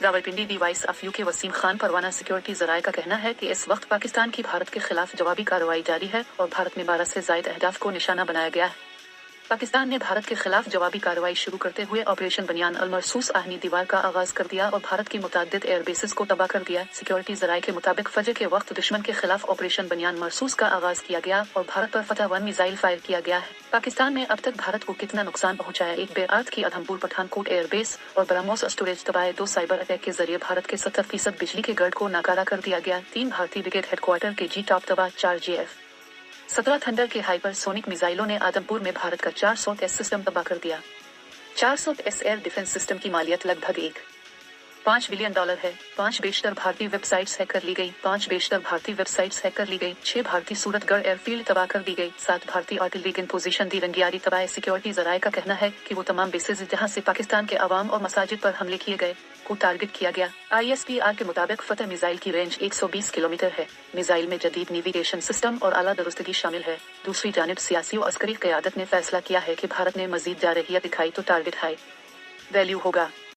रावलपिंडी दी voice of UK Waseem Khan परवाना security जराये का कहना है कि इस वक्त पाकिस्तान की भारत के खिलाफ जवाबी कार्रवाई जारी है और भारत में 12 से जायद अहदाफ को निशाना बनाया गया है। पाकिस्तान ने भारत के खिलाफ जवाबी कार्रवाई शुरू करते हुए ऑपरेशन बनियान अल मरसूस आहनी दीवार का आगाज कर दिया और भारत की मुतअद्दिद एयर बेसिस को तबाह कर दिया। सिक्योरिटी जराये के मुताबिक फजर के वक्त दुश्मन के खिलाफ ऑपरेशन बनियान मरसूस का आगाज किया गया और भारत पर फतह 1 मिसाइल फायर किया गया है। पाकिस्तान ने अब तक भारत को कितना नुकसान पहुंचाया? एक बेआर्थ की आदमपुर पठानकोट एयरबेस और ब्रह्मोस स्टोरेज तबाहे। 2 साइबर अटैक के जरिए भारत के 70% बिजली के गढ़ को नाकारा कर दिया गया। 3 भारतीय ब्रिगेड हेडक्वार्टर के जी टॉप तबाह। 4 JF 17 थंडर के हाइपरसोनिक मिसाइलों ने आदमपुर में भारत का 400S सिस्टम तबाह कर दिया। 400S एयर डिफेंस सिस्टम की मालियत लगभग $1.5 बिलियन है। 5 बेशतर भारतीय वेबसाइट्स हैक कर ली गई। 5 बेशतर भारतीय वेबसाइट्स हैक कर ली गई। 6 भारतीय सूरतगढ़ एयरफील्ड तबाह कर दी गई। 7 भारतीय आर्टिलरी इन पोजीशन दी रंगियारी तबाह। सिक्योरिटी जराये का कहना है कि वो तमाम बेसेस जहां से पाकिस्तान के अवाम और मसाजिद पर हमले किए गए को टारगेट किया गया। ISPR के मुताबिक फतह मिसाइल की रेंज 120 किलोमीटर है। मिसाइल में जदीद नेविगेशन सिस्टम और आला दुरुस्तगी शामिल है। दूसरी जानिब सियासी और अस्करी क़यादत ने फैसला किया है कि भारत ने मजीद जारहियत दिखाई तो टारगेट हाई वैल्यू होगा।